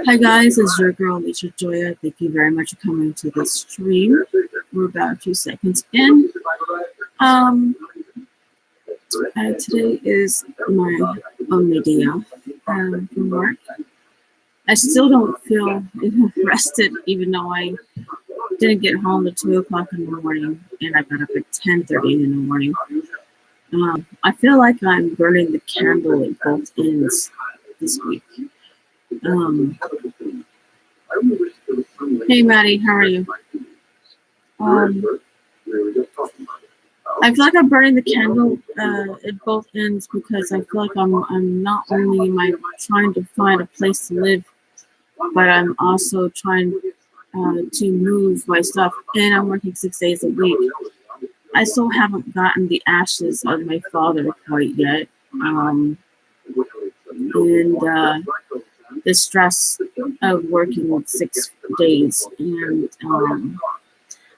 Hi guys, it's your girl LishaJoya. Thank you very much for coming to the stream. We're about a few seconds in. Today is my only day off from work. I still don't feel rested, even though I didn't get home at 2 o'clock in the morning, and I got up at 10:30 in the morning. I feel like I'm burning the candle at both ends this week. Hey Maddie, how are you? I feel like I'm burning the candle at both ends because I feel like I'm not only am I trying to find a place to live, but I'm also trying to move my stuff, and I'm working 6 days a week. I still haven't gotten the ashes of my father quite yet, and the stress of working 6 days, and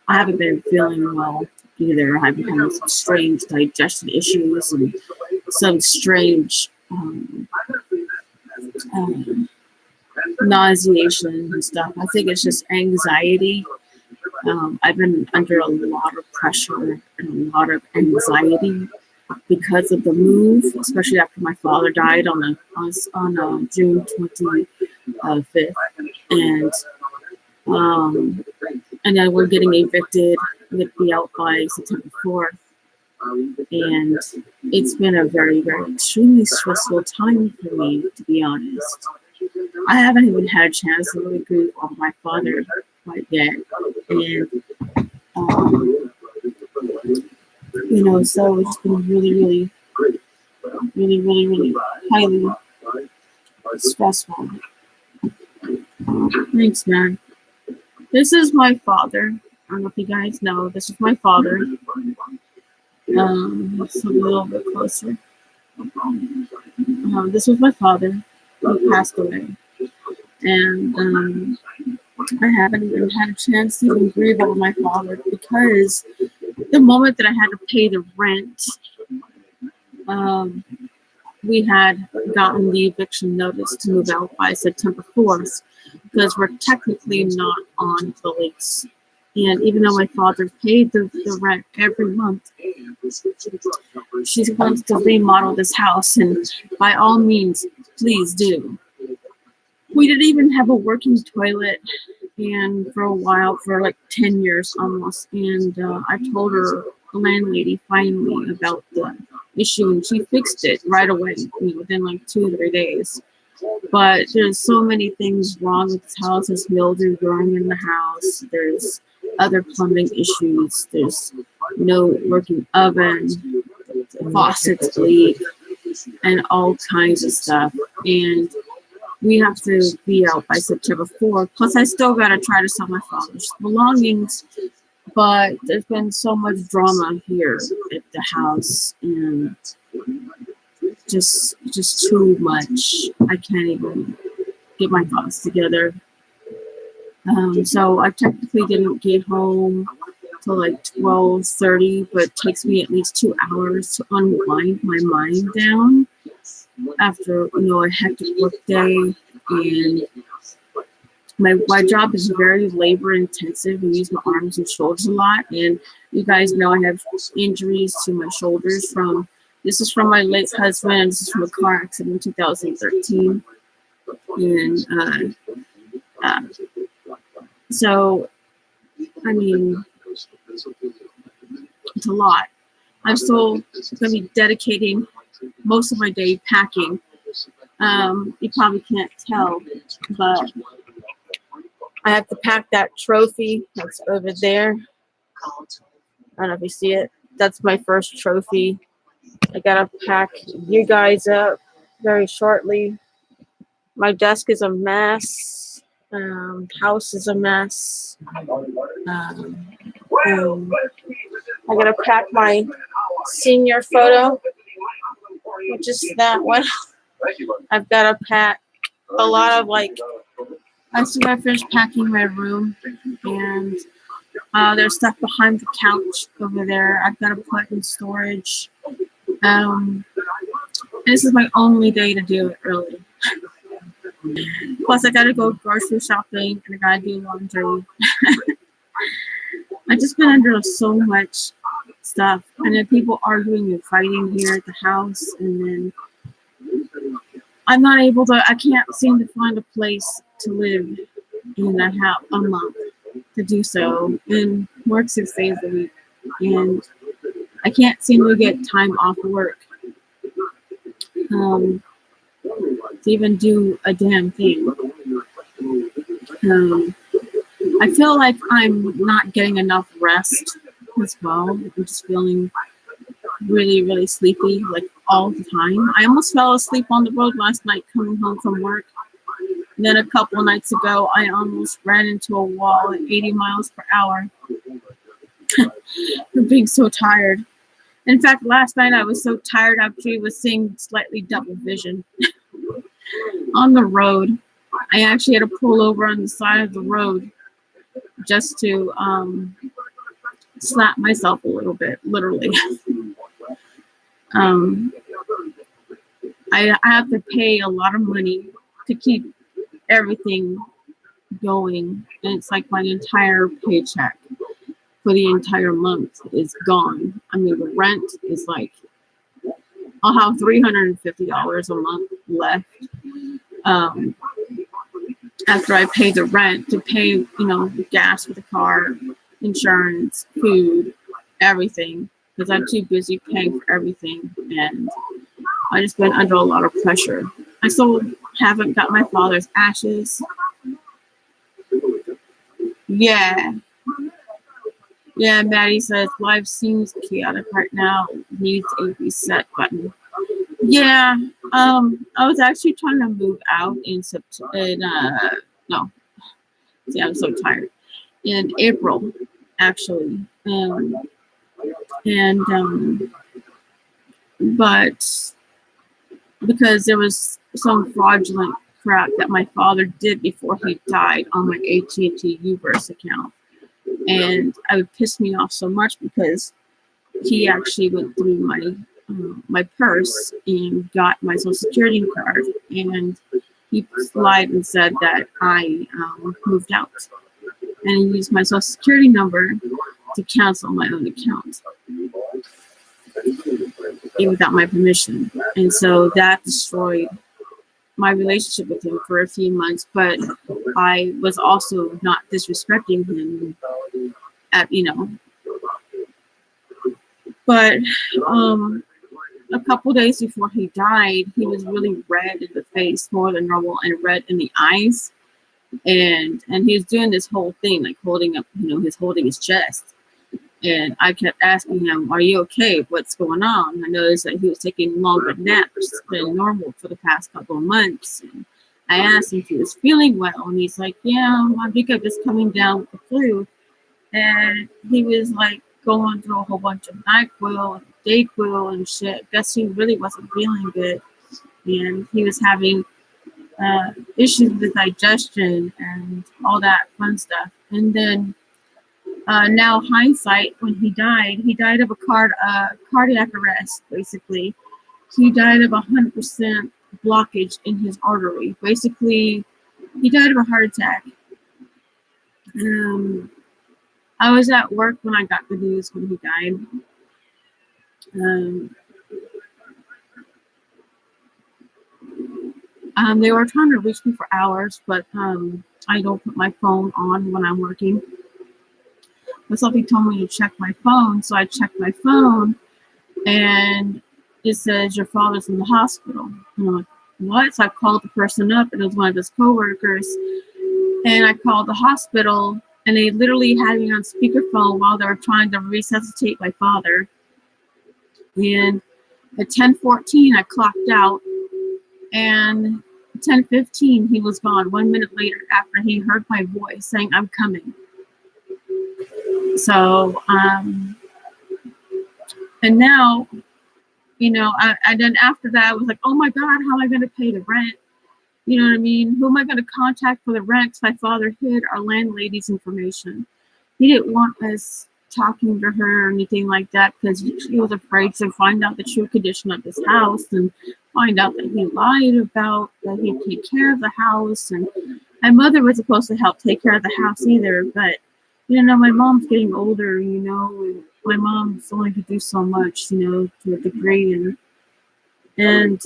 I haven't been feeling well either. I've been having some strange digestion issues and some strange nauseation and stuff. I think it's just anxiety. I've been under a lot of pressure and a lot of anxiety because of the move, especially after my father died on June 25th, and then we're getting evicted. We're going to be out by September 4th, and it's been a very, very extremely stressful time for me, to be honest. I haven't even had a chance to really grieve over my father quite yet, and so it's been really highly stressful. Thanks, man. This is my father. I don't know if you guys know. This is my father. Let's look a little bit closer. This was my father. He passed away, and I haven't even had a chance to even grieve over my father because the moment that I had to pay the rent, we had gotten the eviction notice to move out by September 4th because we're technically not on the lease. And even though my father paid the rent every month, she wants to remodel this house, and by all means, please do. We didn't even have a working toilet, and for a while, for like 10 years almost, and I told her, the landlady, finally about the issue, and she fixed it right away, within like 2 or 3 days. But there's so many things wrong with this house. There's mildew growing in the house. There's other plumbing issues. There's no working oven. The faucets leak, and all kinds of stuff. And we have to be out by September 4th. Plus, I still got to try to sell my father's belongings. But there's been so much drama here at the house, and just too much. I can't even get my thoughts together. So I technically didn't get home till like 12:30, but it takes me at least 2 hours to unwind my mind down after a hectic work day. And my job is very labor intensive. I use my arms and shoulders a lot, and you guys know I have injuries to my shoulders this is from my late husband. This is from a car accident in 2013, and so I mean, it's a lot. I'm still going to be dedicating most of my day packing. You probably can't tell, but I have to pack that trophy that's over there. I don't know if you see it. That's my first trophy. I gotta pack you guys up very shortly. My desk is a mess. House is a mess. I gotta pack my senior photo, which is that one. I've gotta pack a lot of I still gotta finish packing my room, and there's stuff behind the couch over there I've got to put in storage. This is my only day to do it early. Plus, I gotta go grocery shopping and I gotta do laundry. I've just been under so much stuff, and then people arguing and fighting here at the house, and then I'm not able to. I can't seem to find a place to live in a house a month to do so, and work 6 days a week, and I can't seem to get time off work to even do a damn thing. I feel like I'm not getting enough rest as well. I'm just feeling really, really sleepy, like all the time. I almost fell asleep on the road last night coming home from work. And then a couple of nights ago, I almost ran into a wall at 80 miles per hour for being so tired. In fact, last night I was so tired, I actually was seeing slightly double vision on the road. I actually had to pull over on the side of the road just to slap myself a little bit, literally. I have to pay a lot of money to keep everything going, and it's like my entire paycheck for the entire month is gone. I mean, the rent is like, I'll have $350 a month left after I pay the rent, to pay, you know, gas for the car, insurance, food, everything, because I'm too busy paying for everything, and I just been under a lot of pressure. I still haven't got my father's ashes. Yeah, Maddie says life seems chaotic right now. Needs a reset button. Yeah, I was actually trying to move out in September. No, see, I'm so tired. In April, actually, but because there was some fraudulent crap that my father did before he died on my AT&T Uverse account, and it would piss me off so much because he actually went through my purse and got my social security card, and he lied and said that I moved out, and he used my social security number to cancel my own account without my permission. And so that destroyed my relationship with him for a few months, but I was also not disrespecting him but a couple days before he died, he was really red in the face, more than normal, and red in the eyes, and he was doing this whole thing, like holding up, he's holding his chest. And I kept asking him, "Are you okay? What's going on?" I noticed that he was taking longer naps than normal for the past couple of months. And I asked him if he was feeling well, and he's like, "Yeah, I think I'm just coming down with the flu." And he was like going through a whole bunch of NyQuil and DayQuil and shit. Guess he really wasn't feeling good, and he was having issues with digestion and all that fun stuff. And then now hindsight, when he died of a cardiac arrest. Basically, he died of 100% blockage in his artery. Basically, he died of a heart attack. I was at work when I got the news when he died. They were trying to reach me for hours, but I don't put my phone on when I'm working. But somebody told me to check my phone, so I checked my phone, and it says your father's in the hospital. And I'm like, what? So I called the person up, and it was one of his coworkers, and I called the hospital, and they literally had me on speakerphone while they were trying to resuscitate my father. And at 10:14, I clocked out, and 10:15, he was gone. 1 minute later, after he heard my voice saying, "I'm coming." So, and now, and then after that, I was like, oh my God, how am I going to pay the rent? You know what I mean? Who am I going to contact for the rent? Because my father hid our landlady's information. He didn't want us talking to her or anything like that because he was afraid to find out the true condition of his house and find out that he lied about that he'd take care of the house, and my mother was supposed to help take care of the house either, but you know, my mom's getting older, you know, and my mom's only could do so much, you know, to a degree, and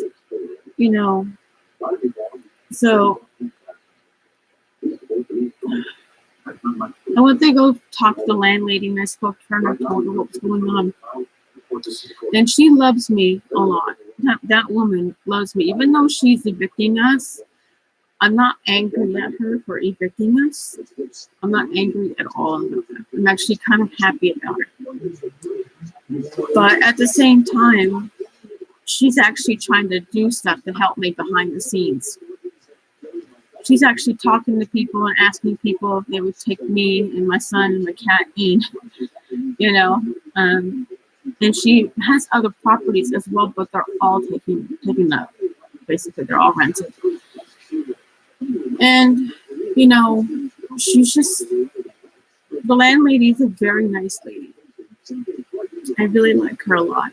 you know, so I went to go talk to the landlady, and I spoke to her and I told her what was going on. And she loves me a lot. That woman loves me. Even though she's evicting us, I'm not angry at her for evicting us. I'm not angry at all. I'm actually kind of happy about it. But at the same time, she's actually trying to do stuff to help me behind the scenes. She's actually talking to people and asking people if they would take me and my son and my cat in, you know. And she has other properties as well, but they're all taken up. Basically, they're all rented. And, you know, she's just, the landlady is a very nice lady. I really like her a lot.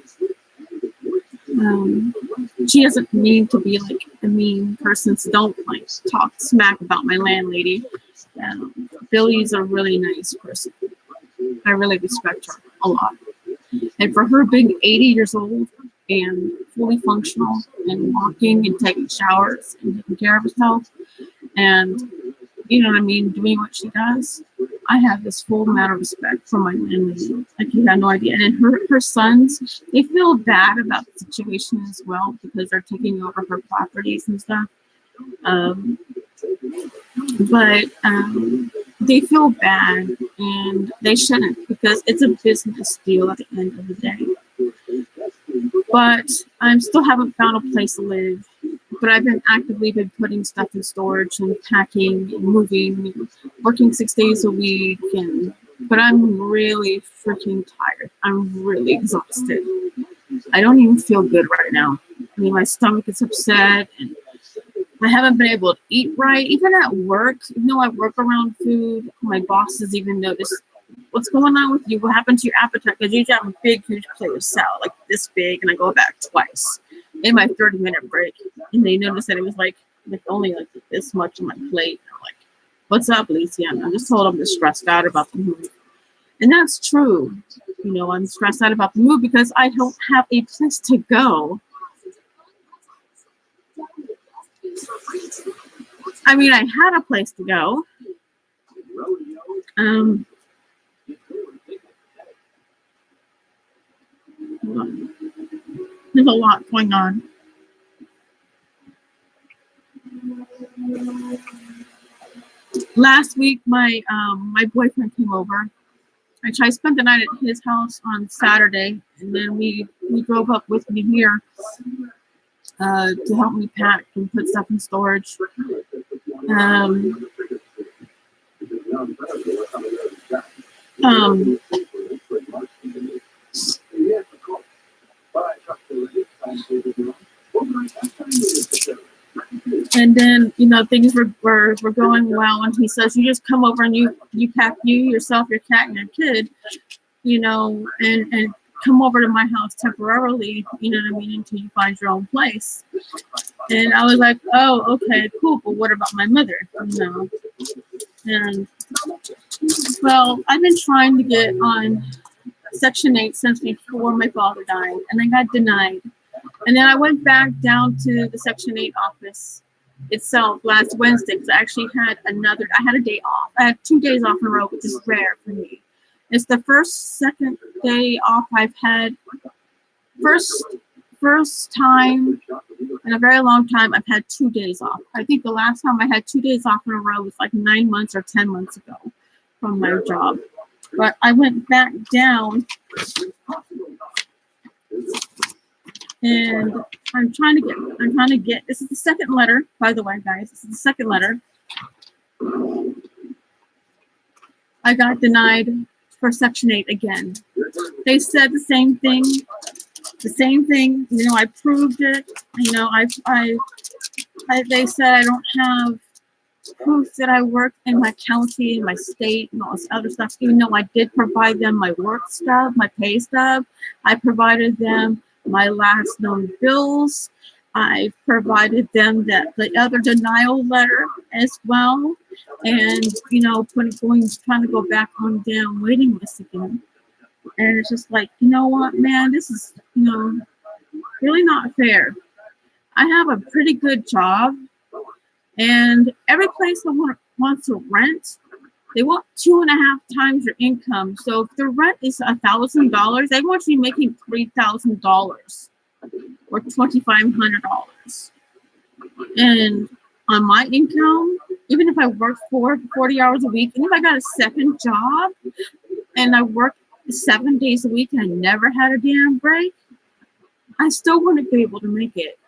She doesn't mean to be like a mean person, so don't like talk smack about my landlady. Billy's a really nice person. I really respect her a lot. And for her being 80 years old and fully functional and walking and taking showers and taking care of herself and, you know what I mean, doing what she does, I have this full amount of respect for my landlady. Like, you have no idea. And then her sons, they feel bad about the situation as well because they're taking over her properties and stuff. But they feel bad, and they shouldn't, because it's a business deal at the end of the day. But I still haven't found a place to live. But I've been actively putting stuff in storage and packing and moving, working 6 days a week. But I'm really freaking tired. I'm really exhausted. I don't even feel good right now. I mean, my stomach is upset, and I haven't been able to eat right. Even at work, even though I work around food, my bosses even notice, what's going on with you? What happened to your appetite? Because you usually have a big, huge plate of salad, like this big, and I go back twice in my 30-minute break. And they noticed that it was like only like this much on my plate. I'm like, what's up, Lisa? I just told them I'm stressed out about the move. And that's true. You know, I'm stressed out about the move because I don't have a place to go. I mean, I had a place to go. There's a lot going on. Last week, my boyfriend came over. I spent the night at his house on Saturday, and then we drove up with me here to help me pack and put stuff in storage. And then, you know, things were going well, and he says, you just come over and you pack yourself, your cat, and your kid, you know, and come over to my house temporarily, you know what I mean, until you find your own place. And I was like, oh, okay, cool, but what about my mother? You know? And, well, I've been trying to get on Section 8 since before my father died, and I got denied. And then I went back down to the Section 8 office itself last Wednesday, because I actually had a day off. I had 2 days off in a row, which is rare for me. It's the second day off I've had. First time in a very long time I've had 2 days off. I think the last time I had 2 days off in a row was like 9 months or 10 months ago from my job. But I went back down, and I'm trying to get, this is the second letter, by the way, guys. This is the second letter. I got denied for Section 8 again. They said the same thing. You know, I proved it. You know, they said I don't have proof that I work in my county, my state, and all this other stuff, even though I did provide them my work stuff, my pay stub. I provided them my last known bills. I provided them the other denial letter as well, and trying to go back on down waiting list again. And it's just like, you know what, man, this is really not fair. I have a pretty good job, and every place I wants to rent, they want 2.5 times your income. So if the rent is $1,000, they want you making $3,000 or $2,500. And on my income, even if I work 40 hours a week, and if I got a second job and I work 7 days a week and I never had a damn break, I still wouldn't be able to make it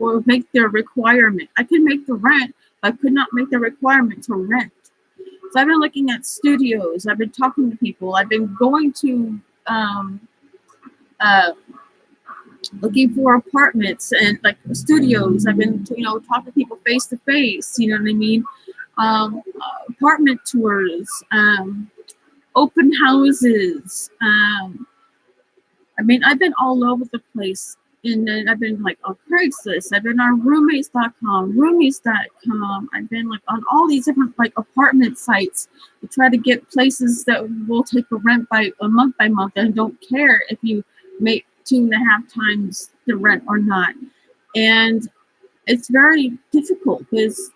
or make their requirement. I could make the rent, but I could not make the requirement to rent. So I've been looking at studios. I've been talking to people. I've been going to looking for apartments and like studios. I've been talking to people face to face. You know what I mean? Apartment tours, open houses. I've been all over the place. And then I've been like on Craigslist. I've been on roommates.com, roomies.com. I've been like on all these different like apartment sites to try to get places that will take a rent by month and don't care if you make 2.5 times the rent or not. And it's very difficult because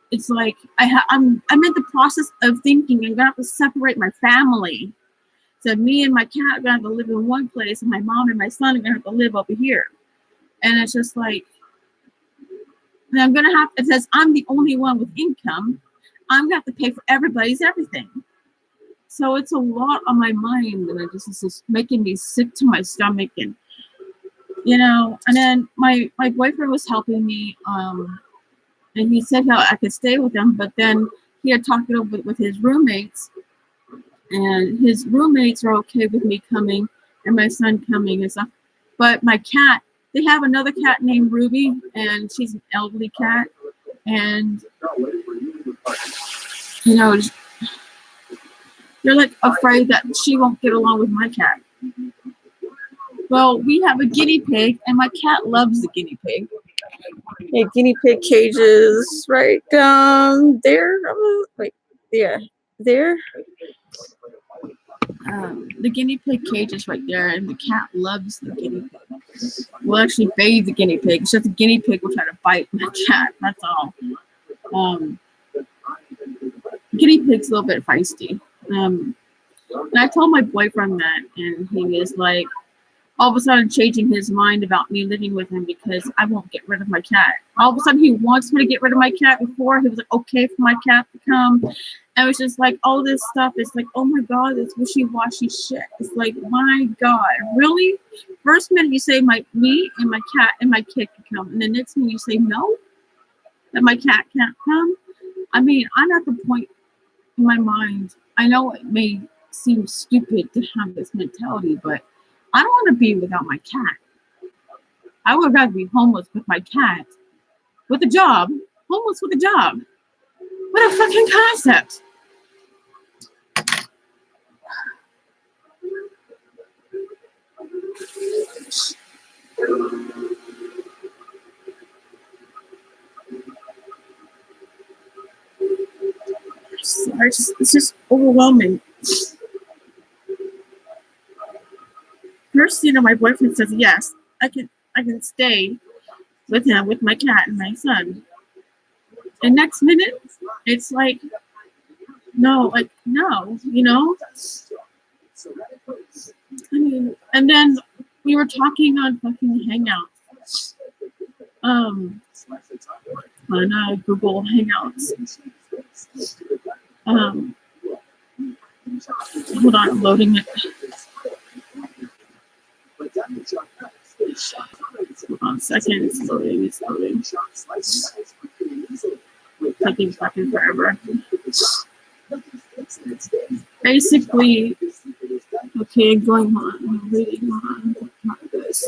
it's like I'm in the process of thinking I'm gonna have to separate my family. So me and my cat are gonna have to live in one place, and my mom and my son are gonna have to live over here. And it's just like, and I'm gonna have, it says I'm the only one with income, I'm gonna have to pay for everybody's everything. So it's a lot on my mind, and it's just making me sick to my stomach. And and then my boyfriend was helping me, and he said how I could stay with him, but then he had talked it over with his roommates. And his roommates are okay with me coming and my son coming and stuff. But my cat, they have another cat named Ruby, and she's an elderly cat. And, they're like afraid that she won't get along with my cat. Well, we have a guinea pig, and my cat loves the guinea pig. Yeah, guinea pig cages right down there. Like, yeah, there. The guinea pig cage is right there, and the cat loves the guinea pig. We'll actually bathe the guinea pig. It's just the guinea pig will try to bite my cat. That's all. Guinea pig's a little bit feisty. And I told my boyfriend that, and he was like, all of a sudden changing his mind about me living with him because I won't get rid of my cat. All of a sudden he wants me to get rid of my cat. Before he was like, okay for my cat to come. And it was just like all this stuff. It's like, oh my God, it's wishy-washy shit. It's like, my God, really? First minute you say me and my cat and my kid can come, and the next minute you say no, that my cat can't come. I'm at the point in my mind. I know it may seem stupid to have this mentality, but I don't want to be without my cat. I would rather be homeless with my cat, with a job, homeless with a job. What a fucking concept. It's just overwhelming. First, my boyfriend says, yes, I can stay with him, with my cat and my son. And next minute, it's like, no. And then we were talking on fucking Hangouts. On Google Hangouts. Hold on, I'm loading it. Hold on a second, it's loading. Taking fucking forever. Basically, okay, going on. I'm reading on. This.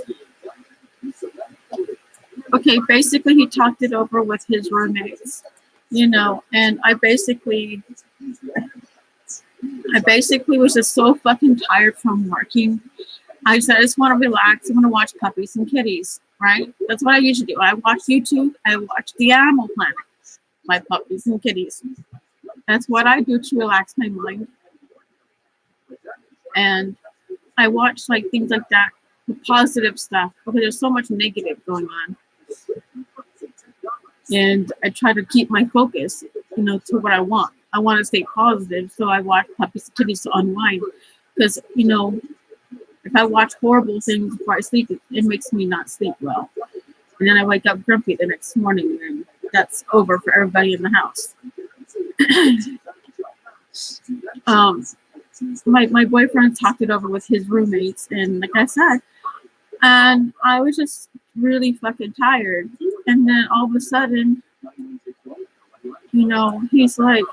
Okay, basically he talked it over with his roommates, and I basically was just so fucking tired from working I said, I just want to relax. I want to watch puppies and kitties, right? That's what I usually do. I watch YouTube. I watch the Animal Planet, my puppies and kitties. That's what I do to relax my mind. And I watch like things like that, the positive stuff, because there's so much negative going on. And I try to keep my focus, to what I want. I want to stay positive, so I watch puppies and kitties to unwind. Because, if I watch horrible things before I sleep, it makes me not sleep well. And then I wake up grumpy the next morning, and that's over for everybody in the house. My boyfriend talked it over with his roommates, and like I said, and I was just really fucking tired. And then all of a sudden, he's like,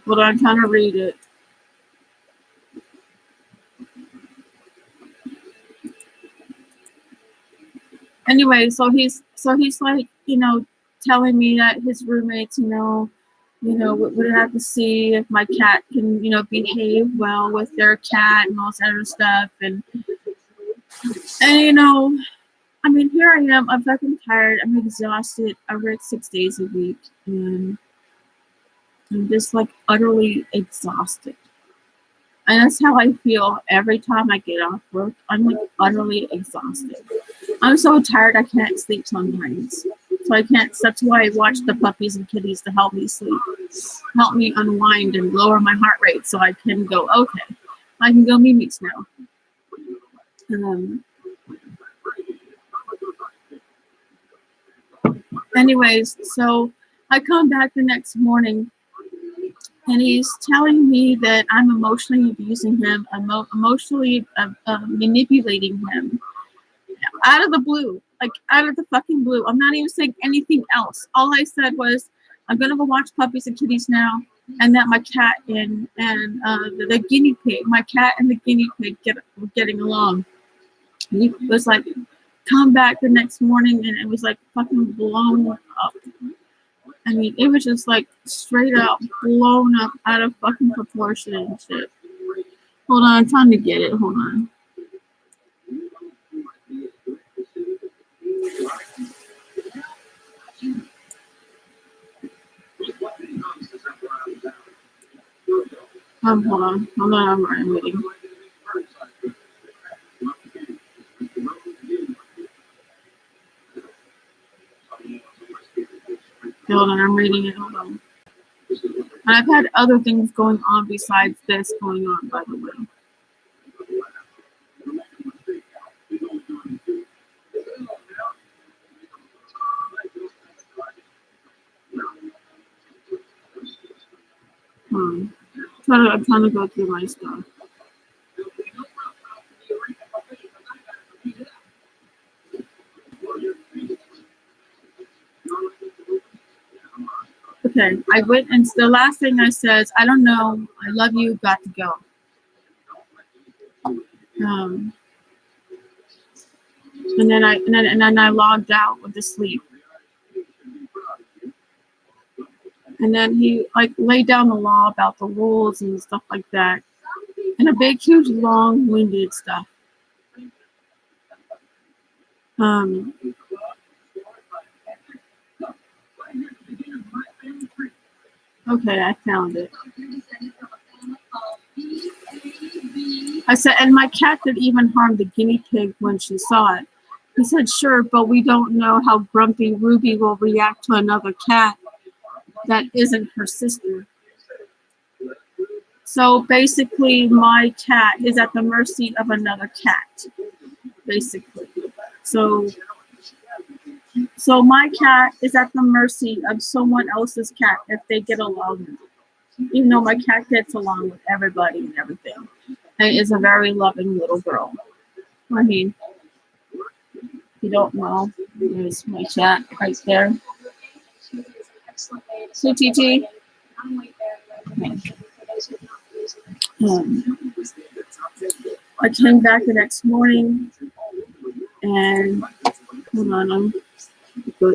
hold on, I'm trying to read it. Anyway, so he's like, telling me that his roommates, would have to see if my cat can, behave well with their cat and all this other stuff. And I mean, here I am. I'm fucking tired. I'm exhausted. I work 6 days a week, and I'm just like utterly exhausted. And that's how I feel every time I get off work. I'm like utterly exhausted. I'm so tired I can't sleep sometimes. So I can't. That's why I watch the puppies and kitties to help me sleep, help me unwind and lower my heart rate, so I can go. Okay, I can go Mimi's now. Anyways, so I come back the next morning, and he's telling me that I'm emotionally abusing him, emotionally manipulating him out of the blue, like out of the fucking blue. I'm not even saying anything else. All I said was, I'm gonna go watch puppies and kitties now, and that my cat and the guinea pig, my cat and the guinea pig were getting along. And he was like, come back the next morning, and it was like fucking blown up. I mean, it was just like straight up blown up out of fucking proportion and shit. Hold on, I'm trying to get it. Hold on. Hold on, I'm reading. Hold on, I'm reading it. Hold on. And I've had other things going on besides this going on, by the way. I'm trying to go through my stuff. Okay, I went, and the last thing I said is, I don't know, I love you, got to go. And then I logged out with the sleep. And then he like laid down the law about the rules and stuff like that, and a big, huge, long-winded stuff. Okay, I found it. I said, and my cat did even harm the guinea pig when she saw it. He said, sure, but we don't know how grumpy Ruby will react to another cat that isn't her sister. So basically, my cat is at the mercy of another cat, basically. So my cat is at the mercy of someone else's cat if they get along. Even though my cat gets along with everybody and everything, and is a very loving little girl. I mean, if you don't know, there's my cat right there. So TT. Okay. I came back the next morning, And hold on,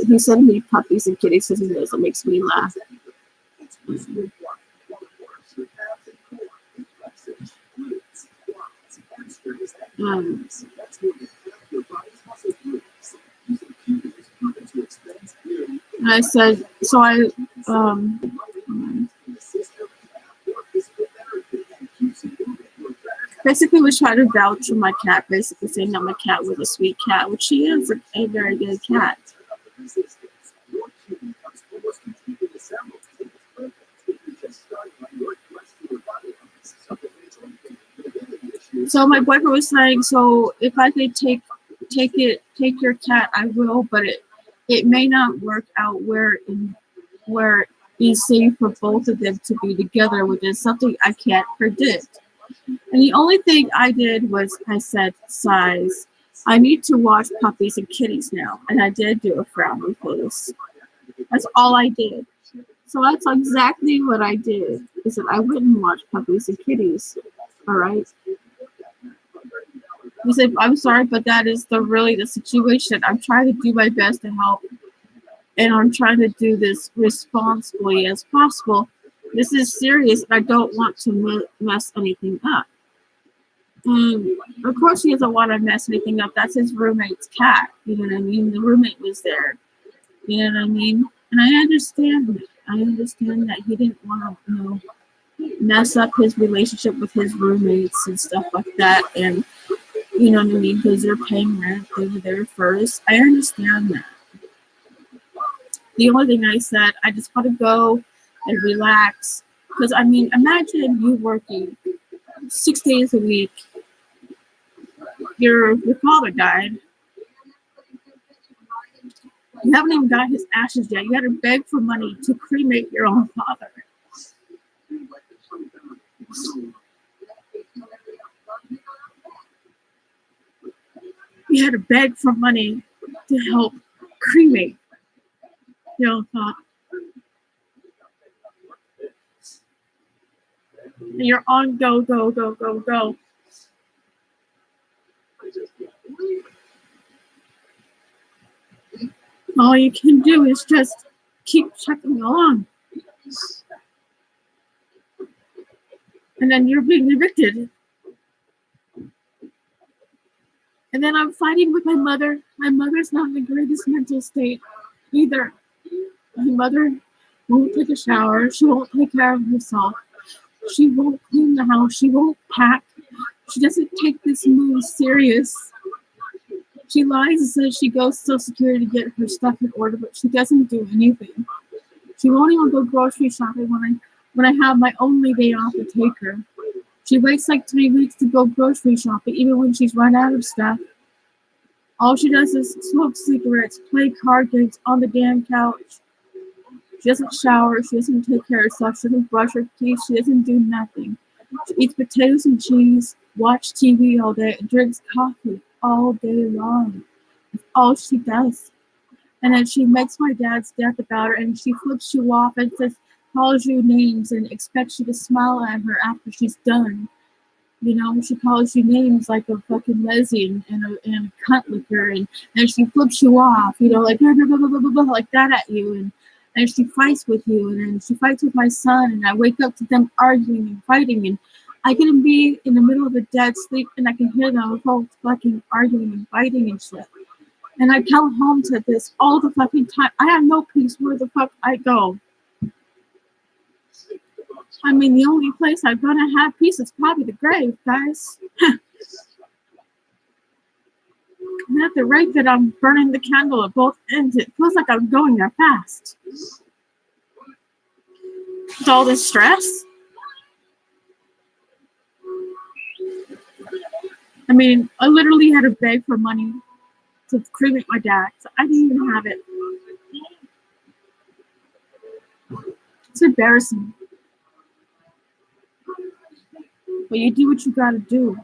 he sent me puppies and kitties because he knows it makes me laugh. And I said, so basically was trying to vouch for my cat, basically saying that my cat was a sweet cat, which she is a very good cat. So my boyfriend was saying, so if I could take your cat, I will, but it may not work out where it's safe for both of them to be together, which is something I can't predict. And the only thing I did was I said size. I need to watch puppies and kitties now, and I did do a frowny face. That's all I did. So that's exactly what I did. Is that I wouldn't watch puppies and kitties. All right. He said, "I'm sorry, but that is really the situation. I'm trying to do my best to help, and I'm trying to do this responsibly as possible. This is serious, and I don't want to mess anything up." Of course, he doesn't want to mess anything up. That's his roommate's cat. You know what I mean? The roommate was there. You know what I mean? And I understand that. I understand that he didn't want to, mess up his relationship with his roommates and stuff like that. And you know what I mean? Because they're paying rent. They were there first. I understand that. The only thing I said, I just want to go and relax. Because, I mean, imagine you working 6 days a week. Your father died. You haven't even got his ashes yet. You had to beg for money to cremate your own father. You had to beg for money to help cremate your own father. And you're on go, go, go, go, go. All you can do is just keep chugging along. And then you're being evicted. And then I'm fighting with my mother. My mother's not in the greatest mental state either. My mother won't take a shower. She won't take care of herself. She won't clean the house. She won't pack. She doesn't take this move serious. She lies and says she goes to Social Security to get her stuff in order, but she doesn't do anything. She won't even go grocery shopping when I have my only day off to take her. She waits like 3 weeks to go grocery shopping, even when she's run out of stuff. All she does is smoke cigarettes, play card games on the damn couch. She doesn't shower. She doesn't take care of herself. She doesn't brush her teeth. She doesn't do nothing. She eats potatoes and cheese, watch TV all day, and drinks coffee all day long. That's all she does. And then she makes my dad's death about her, and she flips you off and calls you names and expects you to smile at her after she's done. She calls you names like a fucking lesbian and a cunt licker, and she flips you off, like blah, blah, blah, blah, blah, blah, like that at you, and she fights with you, and then she fights with my son, and I wake up to them arguing and fighting, and I can be in the middle of a dead sleep, and I can hear them both fucking arguing and fighting and shit. And I come home to this all the fucking time. I have no peace where the fuck I go. I mean, the only place I'm gonna have peace is probably the grave, guys. And at the rate that I'm burning the candle at both ends, it feels like I'm going there fast. With all this stress. I mean, I literally had to beg for money to cremate my dad. So I didn't even have it. It's embarrassing. But you do what you gotta do.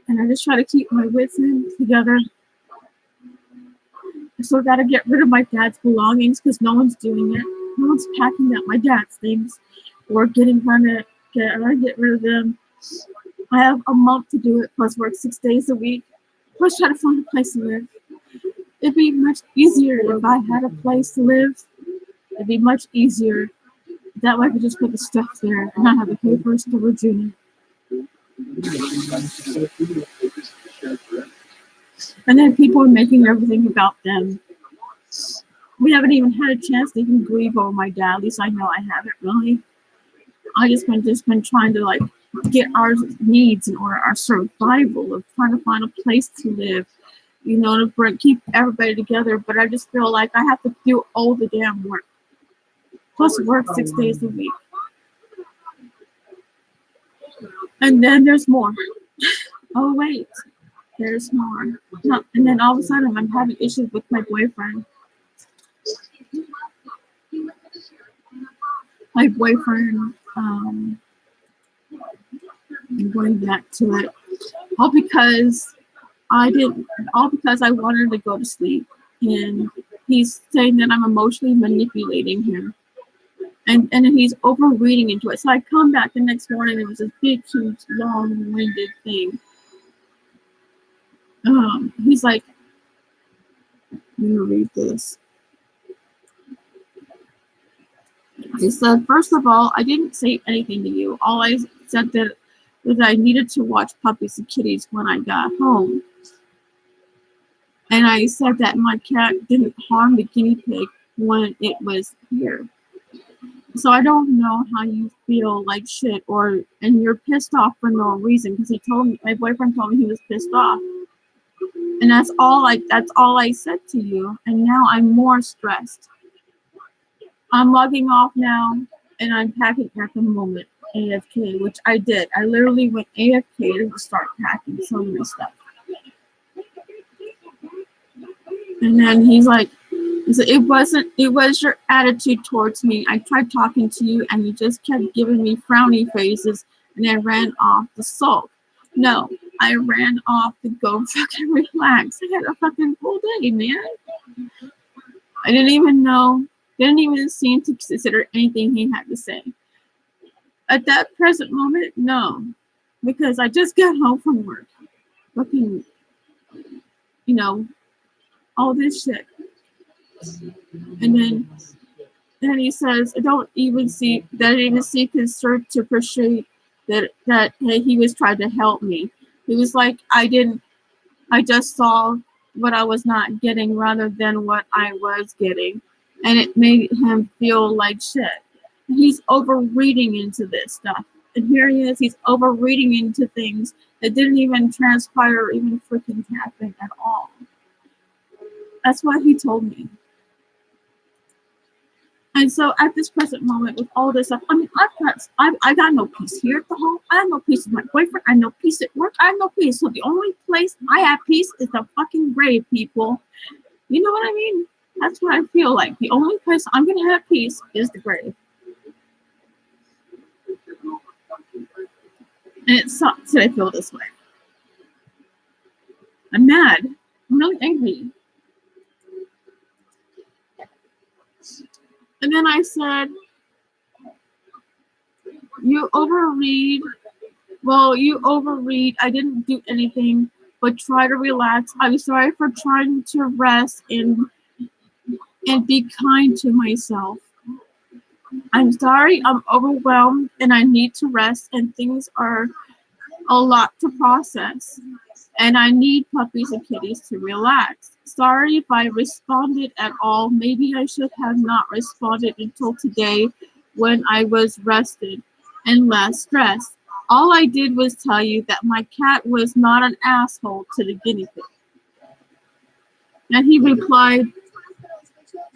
And I just try to keep my wits together. I still gotta get rid of my dad's belongings because no one's doing it. No everyone's packing up my dad's things. We're trying to get rid of them. I have a month to do it, plus work 6 days a week, plus try to find a place to live. It'd be much easier if I had a place to live. It'd be much easier. That way I could just put the stuff there and not have to pay for a storage unit. And then people are making everything about them. We haven't even had a chance to even grieve over my dad. At least I know I haven't really. I just been trying to like get our needs in order, our survival of trying to find a place to live, you know, to keep everybody together. But I just feel like I have to do all the damn work, plus work 6 days a week. And then there's more. Oh wait, there's more. No, and then all of a sudden I'm having issues with my boyfriend. My boyfriend, I'm going back to it, all because I wanted to go to sleep, and he's saying that I'm emotionally manipulating him, and he's overreading into it. So I come back the next morning, and it was this big, huge, long-winded thing. He's like, let me read this. He said, first of all, I didn't say anything to you. All I said that I needed to watch Puppies and Kitties when I got home. And I said that my cat didn't harm the guinea pig when it was here. So I don't know how you feel like shit, and you're pissed off for no reason, because my boyfriend told me he was pissed off. And that's all I said to you. And now I'm more stressed. I'm logging off now, and I'm packing at the moment, AFK, which I did. I literally went AFK to start packing some of my stuff. And then he said, it was your attitude towards me. I tried talking to you, and you just kept giving me frowny faces, and I ran off to sulk. No, I ran off to go fucking relax. I had a fucking full day, man. I didn't even seem to consider anything he had to say. At that present moment, no. Because I just got home from work. Fucking, you know, all this shit. And then he says, I didn't even see concern to appreciate that he was trying to help me. He was like, I just saw what I was not getting rather than what I was getting. And it made him feel like shit. And he's overreading into this stuff. And here he is, he's overreading into things that didn't even transpire or even freaking happen at all. That's what he told me. And so at this present moment, with all this stuff, I mean, I got no peace here at the home. I have no peace with my boyfriend. I have no peace at work. I have no peace. So the only place I have peace is the fucking grave, people. You know what I mean? That's what I feel like. The only place I'm going to have peace is the grave. And it sucks that I feel this way. I'm mad. I'm really angry. And then I said, you overread. Well, you overread. I didn't do anything but try to relax. I'm sorry for trying to rest and be kind to myself. I'm sorry, I'm overwhelmed and I need to rest, and things are a lot to process. And I need Puppies and Kitties to relax. Sorry if I responded at all. Maybe I should have not responded until today when I was rested and less stressed. All I did was tell you that my cat was not an asshole to the guinea pig. And he replied,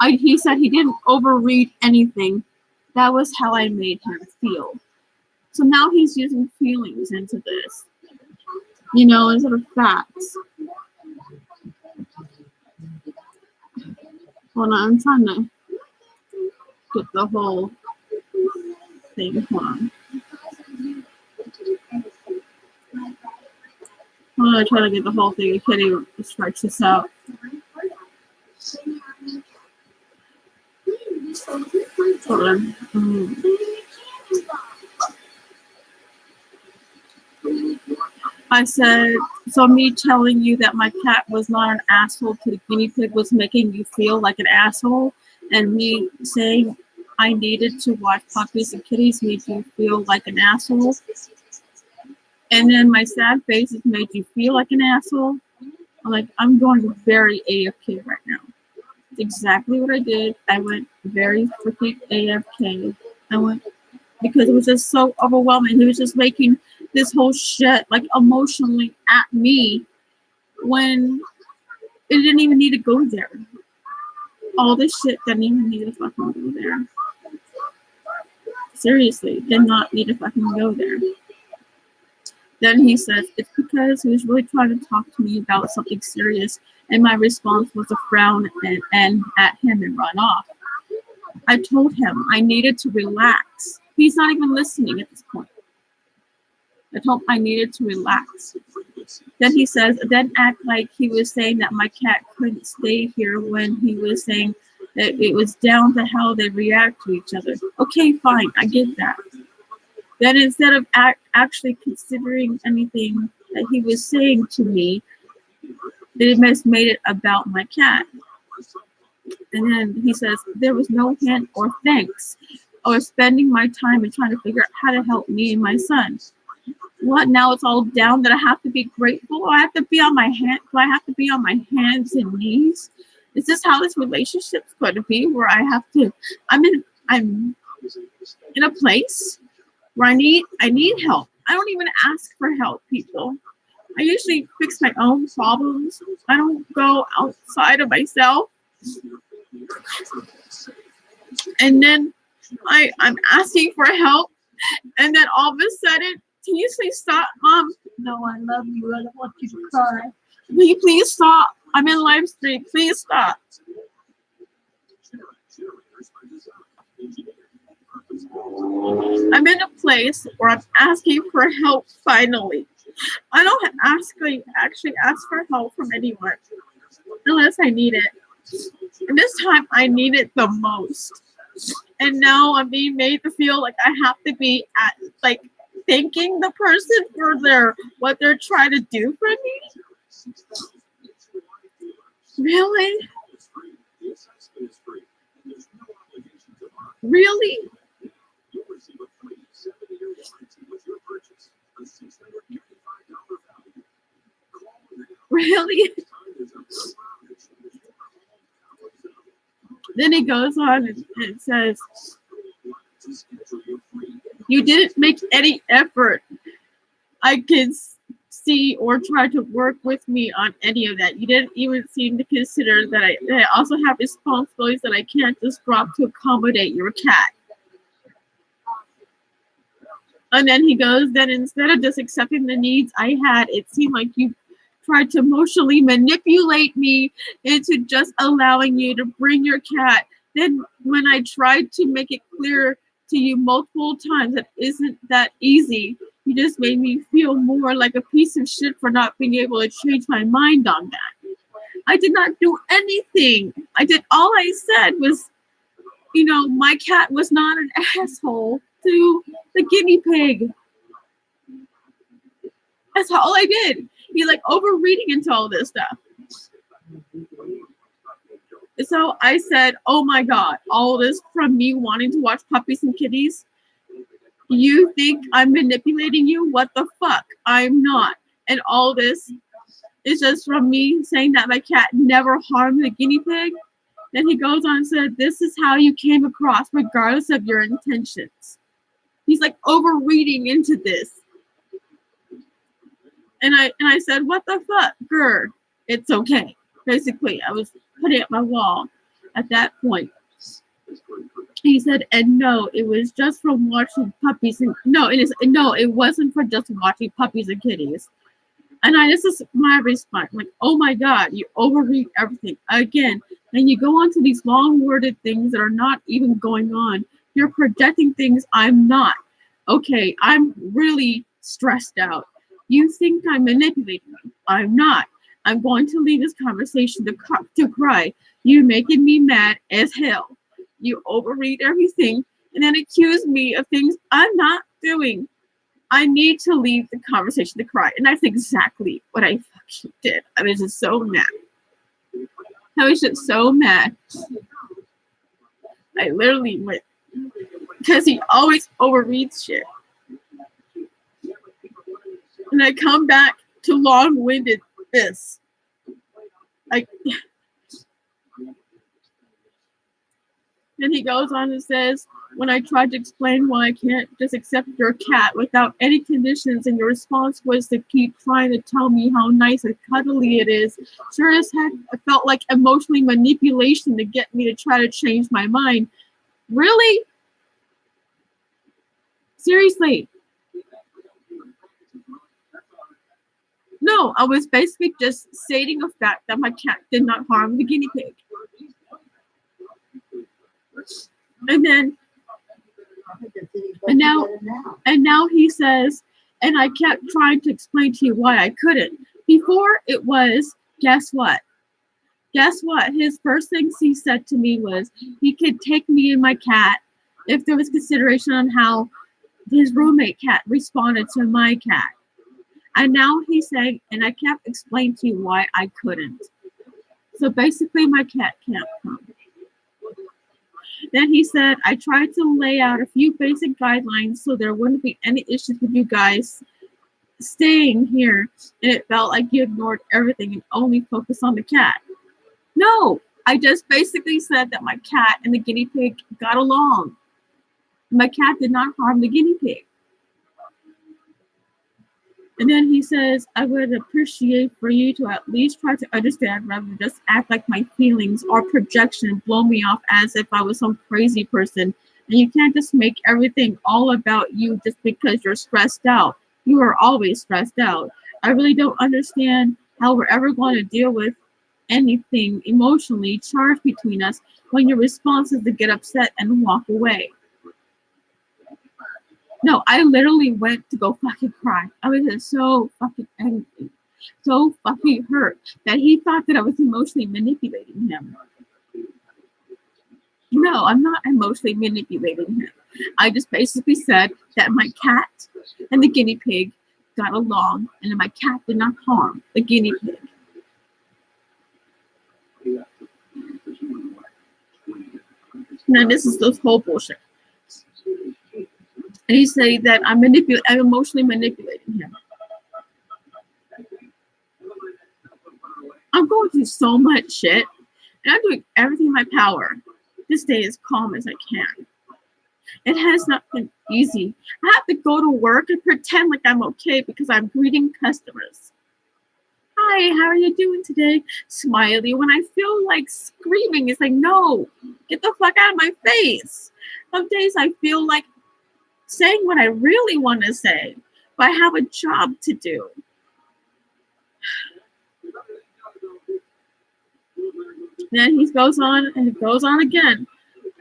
he said he didn't overread anything. That was how I made him feel. So now he's using feelings into this, you know, instead of facts. Hold on, I'm trying to get the whole thing. Hold on. I'm gonna try to get the whole thing. I can't even stretch this out. Hold hold on. I said, so me telling you that my cat was not an asshole to the guinea pig was making you feel like an asshole, and me saying I needed to watch Puppies and Kitties made you feel like an asshole, and then my sad faces made you feel like an asshole. I'm like, I'm going very AFK right now. It's exactly what I did. I went very freaking AFK. I went because it was just so overwhelming. He was just making this whole shit like emotionally at me when it didn't even need to go there. All this shit didn't even need to fucking go there. Seriously, did not need to fucking go there. Then he says, it's because he was really trying to talk to me about something serious, and my response was a frown and at him and run off. I told him I needed to relax. He's not even listening at this point. I told him I needed to relax. Then he says, then act like he was saying that my cat couldn't stay here when he was saying that it was down to how they react to each other. Okay, fine, I get that. Then instead of actually considering anything that he was saying to me, they just made it about my cat. And then he says, there was no hint or thanks or spending my time and trying to figure out how to help me and my son. What, now it's all down that I have to be grateful? Or I have to be on my hand? Do I have to be on my hands and knees? Is this how this relationship's going to be? Where I have to? I'm in a place where I need help. I don't even ask for help, people. I usually fix my own problems. I don't go outside of myself. And then I'm asking for help, and then all of a sudden, can you please stop, Mom? No, I love you. I don't want you to cry. Will you please stop? I'm in live stream. Please stop. I'm in a place where I'm asking for help finally. I don't actually ask for help from anyone unless I need it. And this time I need it the most. And now I'm being made to feel like I have to be thanking the person for what they're trying to do for me. Really? Really? Really? Then he goes on and says, you didn't make any effort. I can see or try to work with me on any of that. You didn't even seem to consider that I also have responsibilities that I can't just drop to accommodate your cat. And then he goes, then instead of just accepting the needs I had, it seemed like you tried to emotionally manipulate me into just allowing you to bring your cat. Then when I tried to make it clear to you multiple times that isn't that easy, you just made me feel more like a piece of shit for not being able to change my mind on that. I did not do anything. All I said was, my cat was not an asshole to the guinea pig. That's all I did. He's like overreading into all this stuff. So I said, oh my God, all this from me wanting to watch Puppies and Kitties? You think I'm manipulating you? What the fuck? I'm not. And all this is just from me saying that my cat never harmed the guinea pig? Then he goes on and said, this is how you came across regardless of your intentions. He's like overreading into this. And I said, what the fuck, girl? It's okay. Basically, I was putting up my wall at that point. He said, and no, it was just from watching puppies and it wasn't for just watching Puppies and Kitties. And this is my response, like, oh my God, you overread everything again. And you go on to these long-worded things that are not even going on. You're projecting things I'm not. Okay, I'm really stressed out. You think I'm manipulating you. I'm not. I'm going to leave this conversation to cry. You're making me mad as hell. You overread everything and then accuse me of things I'm not doing. I need to leave the conversation to cry. And that's exactly what I fucking did. I was just so mad. I was just so mad. I literally went, because he always overreads shit. And I come back to long-winded this. Like, and he goes on and says, when I tried to explain why I can't just accept your cat without any conditions, and your response was to keep trying to tell me how nice and cuddly it is, sure as heck, it felt like emotionally manipulation to get me to try to change my mind. Really? Seriously? No, I was basically just stating the fact that my cat did not harm the guinea pig. And then, and now he says, and I kept trying to explain to you why I couldn't. Before it was, guess what? Guess what? His first things he said to me was he could take me and my cat if there was consideration on how his roommate cat responded to my cat. And now he's saying, and I kept explaining to you why I couldn't. So basically my cat can't come. Then he said, I tried to lay out a few basic guidelines so there wouldn't be any issues with you guys staying here. And it felt like you ignored everything and only focused on the cat. No, I just basically said that my cat and the guinea pig got along. My cat did not harm the guinea pig. And then he says, I would appreciate for you to at least try to understand rather than just act like my feelings or projection blow me off as if I was some crazy person. And you can't just make everything all about you just because you're stressed out. You are always stressed out. I really don't understand how we're ever going to deal with anything emotionally charged between us when your response is to get upset and walk away. No, I literally went to go fucking cry. I was just so fucking angry, so fucking hurt that he thought that I was emotionally manipulating him. No, I'm not emotionally manipulating him. I just basically said that my cat and the guinea pig got along and that my cat did not harm the guinea pig. Now this is this whole bullshit. And he's saying that I'm emotionally manipulating him. I'm going through so much shit, and I'm doing everything in my power to stay as calm as I can. It has not been easy. I have to go to work and pretend like I'm okay because I'm greeting customers. Hi, how are you doing today? Smiley. When I feel like screaming, it's like, no, get the fuck out of my face. Some days I feel like saying what I really want to say, but I have a job to do. Then he goes on and it goes on again.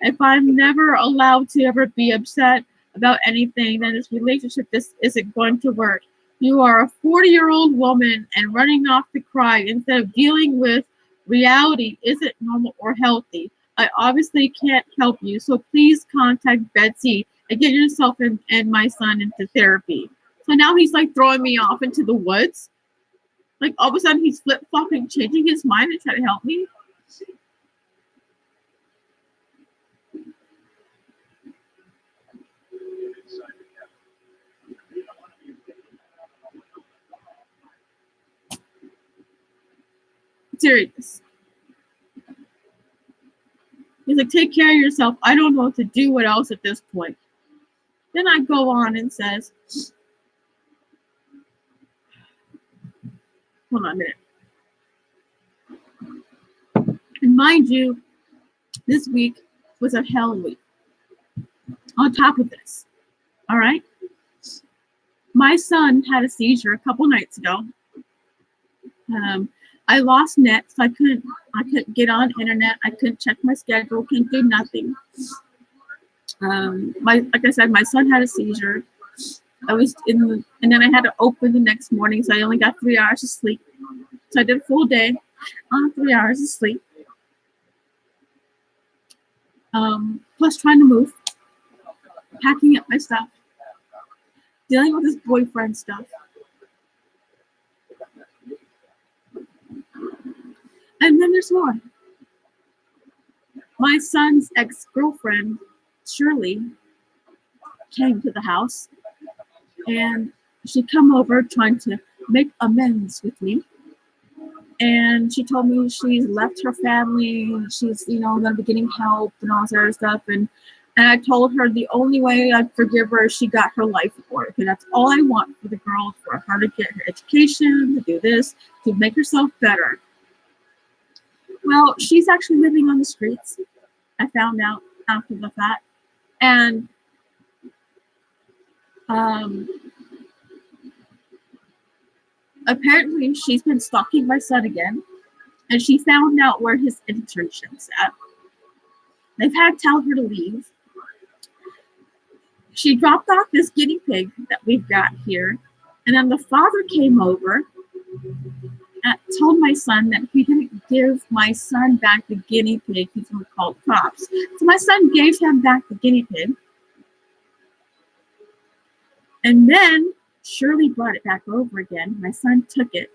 If I'm never allowed to ever be upset about anything, then this relationship isn't going to work. You are a 40-year-old woman and running off to cry instead of dealing with reality isn't normal or healthy. I obviously can't help you, so please contact Betsy and get yourself and my son into therapy. So now he's like throwing me off into the woods. Like all of a sudden he's flip-flopping, changing his mind and trying to help me. Serious. He's like, take care of yourself. I don't know what to do what else at this point. Then I go on and says, hold on a minute. And mind you, this week was a hell week. On top of this, all right? My son had a seizure a couple nights ago. I lost net, so I couldn't get on internet. I couldn't check my schedule. Couldn't do nothing. Like I said, my son had a seizure. And then I had to open the next morning, so I only got 3 hours of sleep. So I did a full day on 3 hours of sleep. Plus trying to move, packing up my stuff, dealing with his boyfriend stuff. And then there's more. My son's ex-girlfriend, Shirley, came to the house, and she come over trying to make amends with me. And she told me she's left her family, she's, going to be getting help and all this other stuff. And I told her the only way I'd forgive her is she got her life in order. Because that's all I want for the girl, for her to get her education, to do this, to make herself better. Well, she's actually living on the streets. I found out after the fact. And apparently she's been stalking my son again. And she found out where his internship's at. They've had to tell her to leave. She dropped off this guinea pig that we've got here. And then the father came over and told my son that he didn't give my son back the guinea pig. He's going to call the cops. So my son gave him back the guinea pig. And then Shirley brought it back over again. My son took it.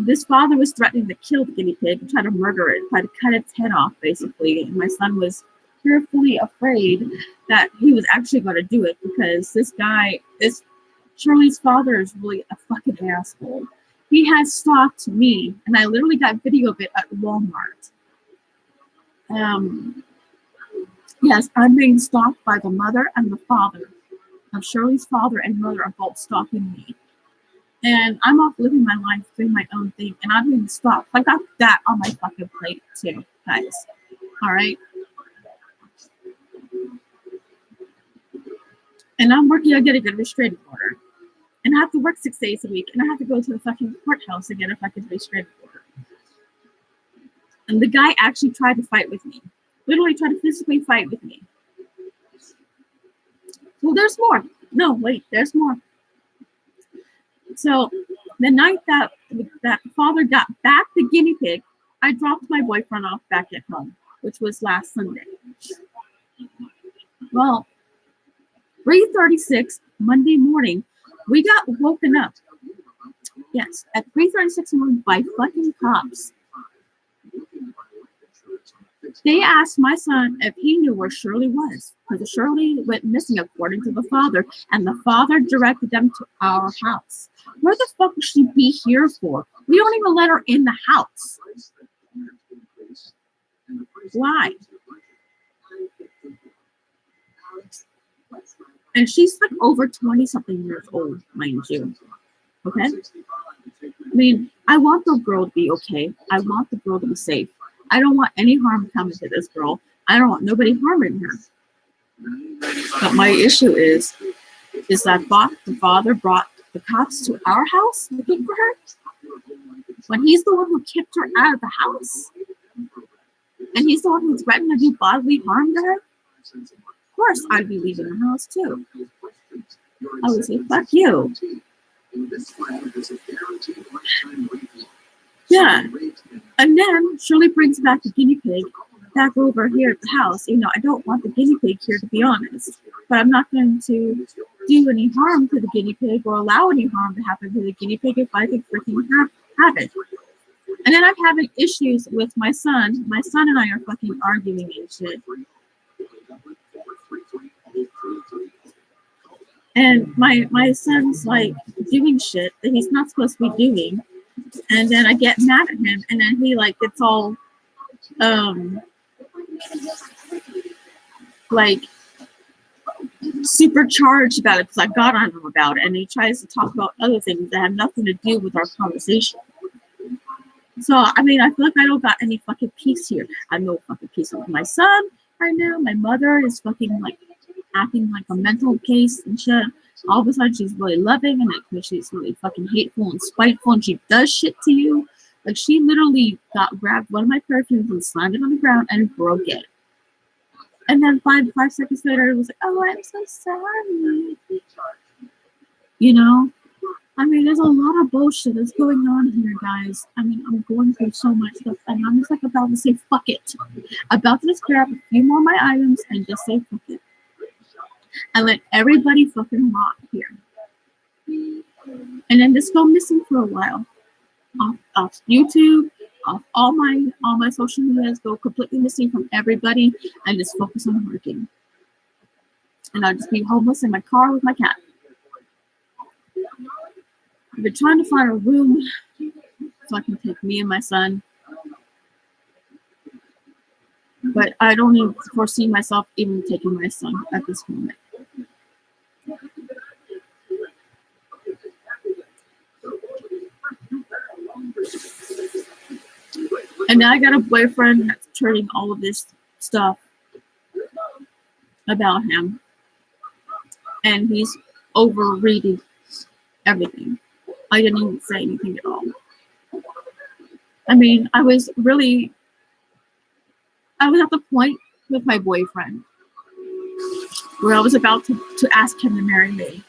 This father was threatening to kill the guinea pig and try to murder it, try to cut its head off, basically. And my son was fearfully afraid that he was actually going to do it because this Shirley's father is really a fucking asshole. He has stalked me, and I literally got video of it at Walmart. Yes, I'm being stalked by the mother and the father. Shirley's father and mother are both stalking me. And I'm off living my life, doing my own thing, and I'm being stalked. I got that on my fucking plate too, guys. All right? And I'm working on getting a restraining order. And I have to work 6 days a week, and I have to go to the fucking courthouse again if I get a restraining order. And the guy actually tried to fight with me. Literally tried to physically fight with me. Well, there's more. No, wait, there's more. So the night that father got back the guinea pig, I dropped my boyfriend off back at home, which was last Sunday. Well, 3:36 Monday morning, we got woken up. Yes, at 3:36 in the morning by fucking cops. They asked my son if he knew where Shirley was, because Shirley went missing according to the father, and the father directed them to our house. Where the fuck would she be here for? We don't even let her in the house. Why? And she's like over 20-something years old, mind you. Okay? I mean, I want the girl to be okay. I want the girl to be safe. I don't want any harm coming to this girl. I don't want nobody harming her. But my issue is that the father brought the cops to our house looking for her when he's the one who kicked her out of the house. And he's the one who threatened to do bodily harm to her. Of course, I'd be leaving the house too. I would say, fuck you. Yeah. And then Shirley brings back the guinea pig back over here at the house. I don't want the guinea pig here, to be honest. But I'm not going to do any harm to the guinea pig or allow any harm to happen to the guinea pig if I could freaking have it. And then I'm having issues with my son. My son and I are fucking arguing and shit. And my son's like doing shit that he's not supposed to be doing. And then I get mad at him, and then he like gets all like supercharged about it because I got on him about it, and he tries to talk about other things that have nothing to do with our conversation. So I mean, I feel like I don't got any fucking peace here. I have no fucking peace with my son right now. My mother is fucking like acting like a mental case and shit. All of a sudden she's really loving, and like she's really fucking hateful and spiteful, and she does shit to you. Like she literally grabbed one of my perfumes and slammed it on the ground and broke it. And then five seconds later it was like, oh, I'm so sorry. I mean, there's a lot of bullshit that's going on here, guys. I mean, I'm going through so much stuff, and I'm just like about to say fuck it. About to just grab a few more of my items and just say fuck it. And let everybody fucking rot here. And then just go missing for a while. Off YouTube, off all my social medias, go completely missing from everybody and just focus on working. And I'll just be homeless in my car with my cat. I've been trying to find a room so I can take me and my son. But I don't even foresee myself even taking my son at this moment. And now I got a boyfriend that's turning all of this stuff about him. And he's overreading everything. I didn't even say anything at all. I mean, I was at the point with my boyfriend where I was about to ask him to marry me.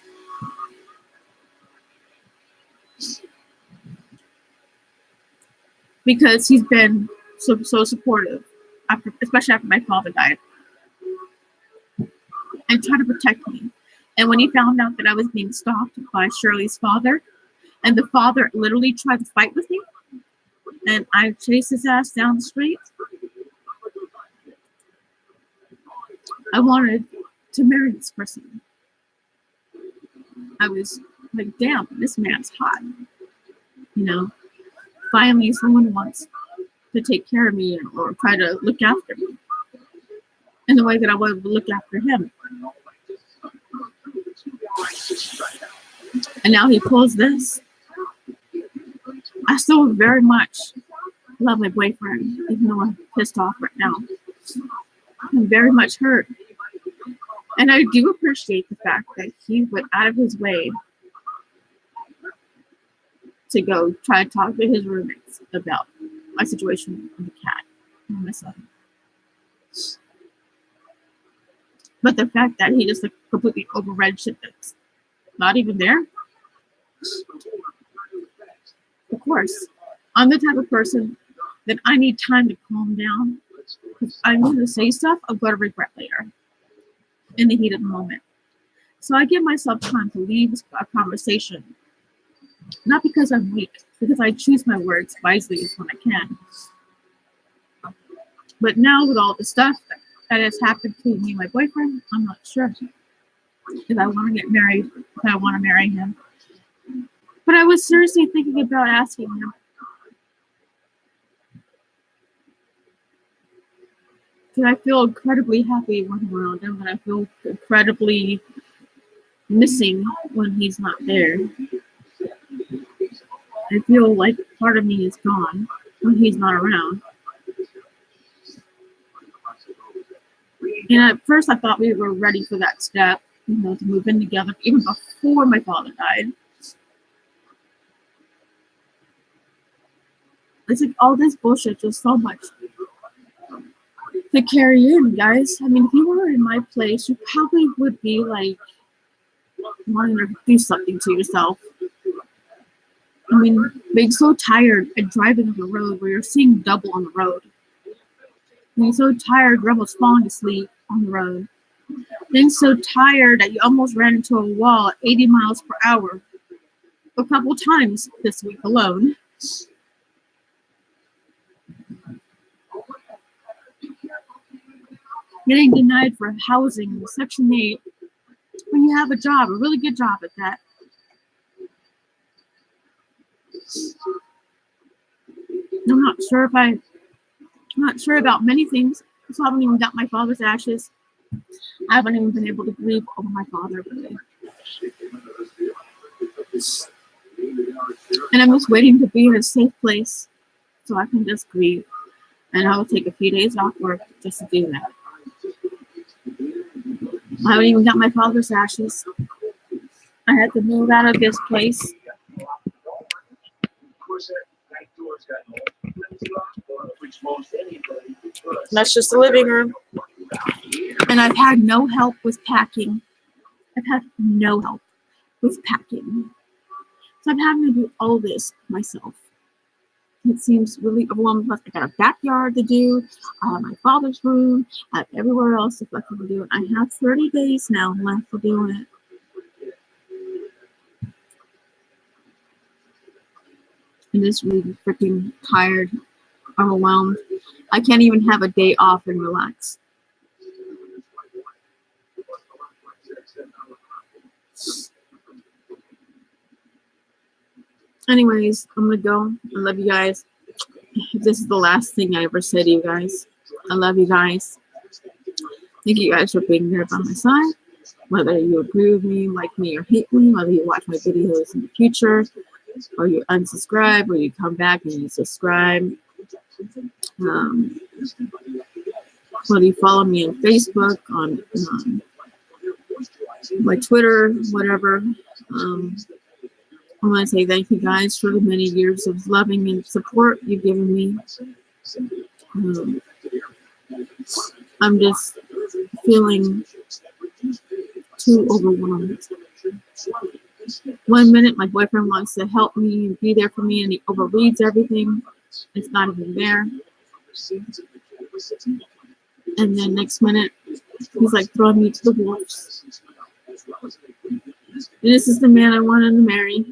Because he's been so supportive, especially after my father died, and tried to protect me. And when he found out that I was being stalked by Shirley's father, and the father literally tried to fight with me, and I chased his ass down the street, I wanted to marry this person. I was like, damn, this man's hot. You know, finally someone wants to take care of me or try to look after me in the way that I wanted to look after him. And now he pulls this. I still very much love my boyfriend, even though I'm pissed off right now. I'm very much hurt. And I do appreciate the fact that he went out of his way to go try to talk to his roommates about my situation with the cat and my son. But the fact that he just like completely overread shit that's not even there. Of course, I'm the type of person that I need time to calm down, because I'm going to say stuff I'm going to regret later in the heat of the moment. So I give myself time to leave a conversation, not because I'm weak, because I choose my words wisely when I can. But now with all the stuff that has happened to me and my boyfriend, I'm not sure if I want to get married, if I want to marry him. But I was seriously thinking about asking him. Because I feel incredibly happy when I'm around him, and I feel incredibly missing when he's not there. I feel like part of me is gone when he's not around. And at first I thought we were ready for that step, you know, to move in together, even before my father died. It's like all this bullshit, just so much to carry in, guys. I mean, if you were in my place, you probably would be like wanting to do something to yourself. I mean, being so tired and driving on the road where you're seeing double on the road. Being so tired, you're almost falling asleep on the road. Being so tired that you almost ran into a wall at 80 miles per hour a couple times this week alone. Getting denied for housing, Section 8, when you have a job, a really good job at that. I'm not sure about many things. So I haven't even got my father's ashes. I haven't even been able to grieve over my father, really. And I'm just waiting to be in a safe place so I can just grieve. And I will take a few days off work just to do that. I haven't even got my father's ashes. I had to move out of this place. That's just the living room. And I've had no help with packing. I've had no help with packing. So I'm having to do all this myself. It seems really overwhelming. Plus, I got a backyard to do. I have my father's room. I have everywhere else to fucking do it. I have 30 days now left for doing it. I'm just really freaking tired, overwhelmed. I can't even have a day off and relax. Anyways, I'm gonna go. I love you guys. This is the last thing I ever said to you guys. I love you guys. Thank you guys for being there by my side. Whether you agree with me, like me, or hate me, whether you watch my videos in the future, or you unsubscribe, or you come back and you subscribe. Whether you follow me on Facebook, on my Twitter, whatever. I want to say thank you guys for the many years of loving and support you've given me. I'm just feeling too overwhelmed. 1 minute, my boyfriend wants to help me and be there for me, and he overreads everything. It's not even there. And then next minute, he's like throwing me to the wolves. And this is the man I wanted to marry.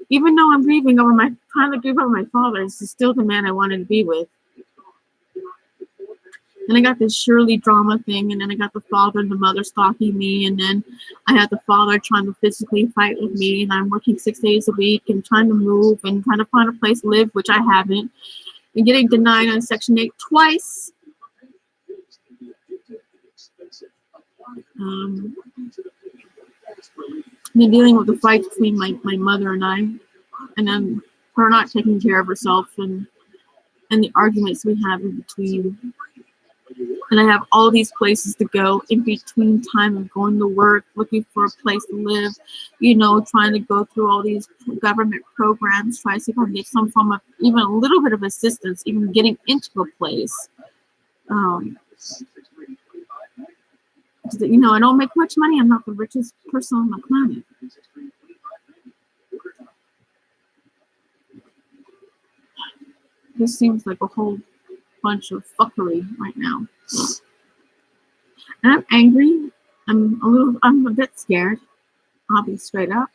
Even though I'm grieving over trying to grieve over my father, this is still the man I wanted to be with. And I got this Shirley drama thing, and then I got the father and the mother stalking me, and then I had the father trying to physically fight with me, and I'm working 6 days a week and trying to move and trying to find a place to live, which I haven't, and getting denied on Section 8 twice. Been dealing with the fight between my mother and I, and then her not taking care of herself, and the arguments we have in between. And I have all these places to go in between time of going to work, looking for a place to live, you know, trying to go through all these government programs, trying to see if I can get some form of even a little bit of assistance, even getting into a place. You know, I don't make much money. I'm not the richest person on the planet. This seems like a whole bunch of fuckery right now. And I'm angry. I'm a bit scared. I'll be straight up.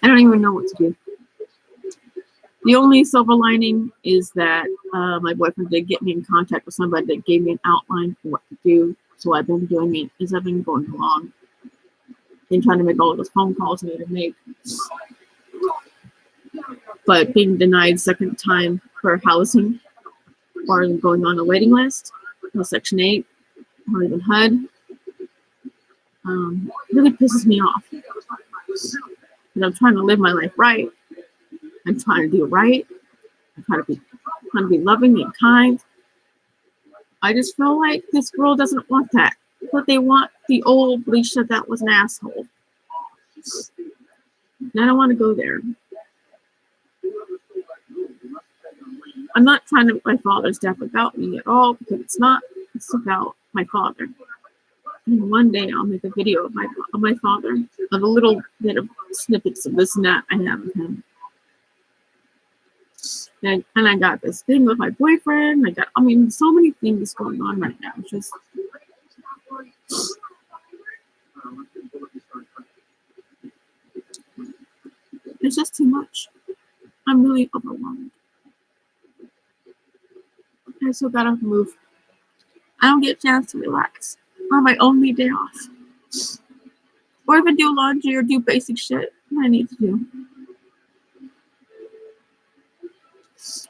I don't even know what to do. The only silver lining is that my boyfriend did get me in contact with somebody that gave me an outline for what to do. So I've been doing it as I've been going along. Been trying to make all those phone calls I need to make. But being denied second time for housing, or going on a waiting list, no Section 8, or even HUD, really pisses me off. And I'm trying to live my life right. I'm trying to do right. I'm trying to be loving and kind. I just feel like this world doesn't want that. But they want the old Lisha that was an asshole. And I don't want to go there. I'm not trying to make my father's death about me at all, because it's not. It's about my father. And one day I'll make a video of my father, of a little bit of snippets of this and that I have of him. And I got this thing with my boyfriend. So many things going on right now. It's just too much. I'm really overwhelmed. I still gotta move. I don't get a chance to relax on my only day off. Or even do laundry or do basic shit I need to do.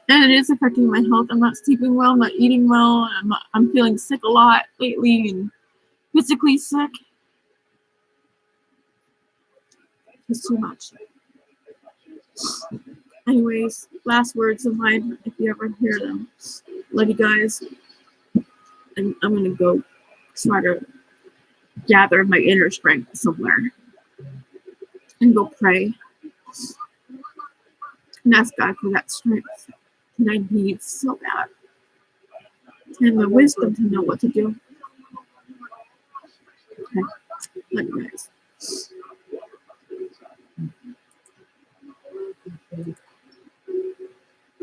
And it is affecting my health. I'm not sleeping well, I'm not eating well, I'm feeling sick a lot lately and physically sick. It's too much. Anyways, last words of mine, if you ever hear them. Love you guys. And I'm gonna go try to gather my inner strength somewhere and go pray and ask God for that strength that I need so bad, and the wisdom to know what to do. Okay. Look, guys.